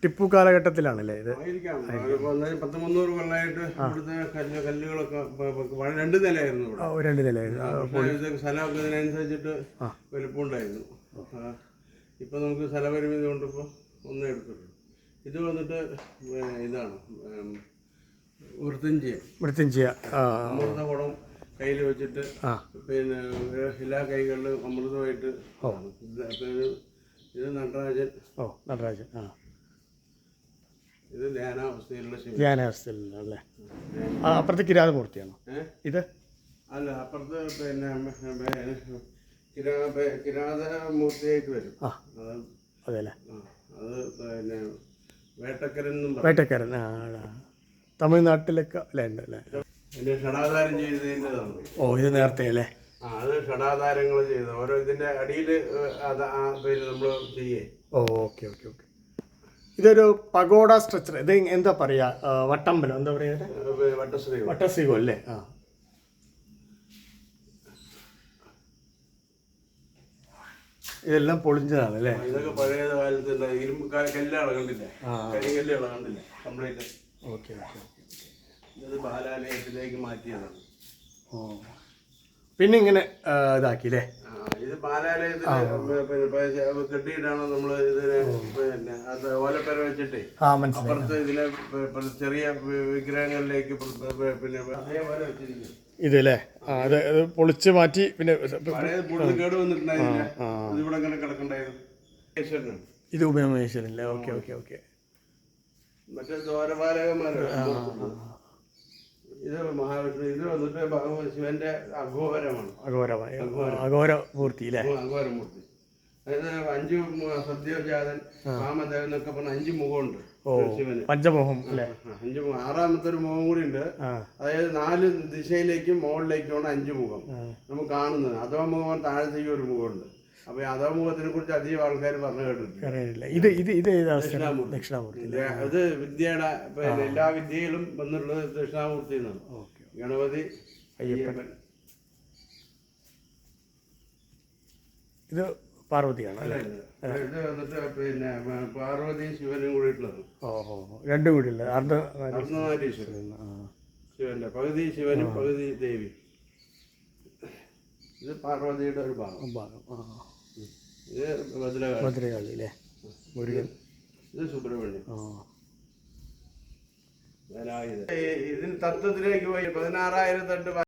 ടിപ്പു കാലഘട്ടത്തിലാണല്ലേ ഇത്? 100-300 കൊല്ലമായിട്ട് ഇവിടുത്തെ കല്ലുകളൊക്കെ രണ്ട് നിലയായിരുന്നു. രണ്ട് നിലയായിരുന്നു. സ്ഥലമൊക്കെ ഇതിനനുസരിച്ചിട്ട് വലുപ്പമുണ്ടായിരുന്നു. ഇപ്പം നമുക്ക് സ്ഥലപരിമിതി കൊണ്ടിപ്പോൾ ഒന്നേ എടുത്തുള്ളൂ. ഇത് വന്നിട്ട് ഇതാണ് മൃത്യുഞ്ജയ അമൃതകുടം കയ്യിൽ വെച്ചിട്ട് പിന്നെ എല്ലാ കൈകളിലും അമൃതമായിട്ട്. ഇത് നടരാജൻ. നടരാജൻ. ഇത് ധ്യാനാവസ്ഥയിലുള്ള ധ്യാനാവസ്ഥയിലുള്ള അല്ലേ? അപ്പുറത്ത് കിരാതമൂർത്തിയാണോ ഇത്? അല്ല, അപ്പുറത്ത് പിന്നെ കിരാതമൂർത്തിയായിട്ട് വരും. അതെ അല്ലേ? അത് പിന്നെ വേട്ടക്കരൻ. തമിഴ്നാട്ടിലൊക്കെ അല്ലേ ഉണ്ട് അല്ലേ? പിന്നെ ഷടാധാരം ചെയ്തതിൻ്റെതാണ്. ഇത് നേരത്തെ അല്ലേ? അത് ഷടാധാരങ്ങൾ ചെയ്ത് ഓരോ ഇതിന്റെ അടിയിൽ പിന്നെ നമ്മൾ ചെയ്യേ. ഓക്കെ. ഇതൊരു പഗോഡ സ്ട്രക്ചർ. ഇത് എന്താ പറയാ? വട്ടമ്പലം എന്താ പറയാ? വട്ടശ്രീകോ അല്ലേ? ഇതെല്ലാം പൊളിഞ്ഞതാണ് അല്ലേ? ഇതൊക്കെ പഴയ കാലത്ത് ഇരുമ്പ് കല്ലാണ് കണ്ടില്ലേ? കരികല്ലുകളാണ് കണ്ടില്ലേ? കംപ്ലീറ്റ്. ഓക്കെ. ഇത് ബാലാലയത്തിലേക്ക് മാറ്റിയതാണ്. പിന്നെ ഇങ്ങനെ ഇതാക്കില്ലേ? ഇത് ബാലാലയത്തിൽ കെട്ടിയിട്ടാണ് നമ്മൾ ഇതിനെ പിന്നെ അത് ഓലപ്പര വെച്ചിട്ടേ അപ്പുറത്ത് ഇതിനെ ചെറിയ വിഗ്രഹങ്ങളിലേക്ക് പിന്നെ അതേപോലെ വെച്ചിരിക്കും. ഇതല്ലേ? അത് പൊളിച്ച് മാറ്റി. പിന്നെ കേട് വന്നിട്ടുണ്ടായില്ല. ഇതിവിടെ ഇങ്ങനെ കിടക്കണ്ടായിരുന്നു. ഇത് ഉമയമഹേശ്വരല്ലേ? ഓക്കെ. മറ്റേ ദ്വാരപാലകന്മാരാണ്. ഇത് മഹാവിഷ്ണു. ഇത് വന്നിട്ട് ശിവന്റെ അഘോരമാണ്. അഘോരമൂർത്തി. അഘോരമൂർത്തി. അതായത് 5 സദ്യോജാതൻ വാമദേവൻ എന്നൊക്കെ പറഞ്ഞ 5 മുഖമുണ്ട് ശിവന്. പഞ്ചമുഖം അല്ലേ? 5 മുഖം. 6ാമത്തെ ഒരു മുഖം കൂടി ഉണ്ട്. അതായത് 4 ദിശയിലേക്കും മുകളിലേക്കുമാണ് 5 മുഖം നമുക്ക് കാണുന്നത്. അധോമുഖം താഴത്തേക്ക് ഒരു മുഖമുണ്ട്. അപ്പൊ അധോമുഖത്തിനെ കുറിച്ച് അധികം ആൾക്കാർ പറഞ്ഞു കേട്ടിട്ടില്ല. ദക്ഷിണാമൂർത്തി. ഇത് വിദ്യയുടെ എല്ലാ വിദ്യയിലും വന്നിട്ടുള്ളത് ദക്ഷിണാമൂർത്തി എന്നാണ്. ഗണപതി, അയ്യപ്പൻ. ഇത് പാർവതിയാണ്. ഇത് വന്നിട്ട് പിന്നെ പാർവതിയും ശിവനും കൂടിയിട്ടുള്ളത്. രണ്ടും കൂടി ഉള്ളത് അർദ്ധനാരീശ്വരൻ. ശിവന്റെ പകുതി ശിവനും പകുതി ദേവി. ഇത് പാർവതിയുടെ ഒരു ഭാഗം. ഇത് ഭദ്രകാളി അല്ലേ? മുരുകൻ. ഇത് സുബ്രഹ്മണ്യം. ഇതിന് തത്വത്തിലേക്ക് പോയി 16,000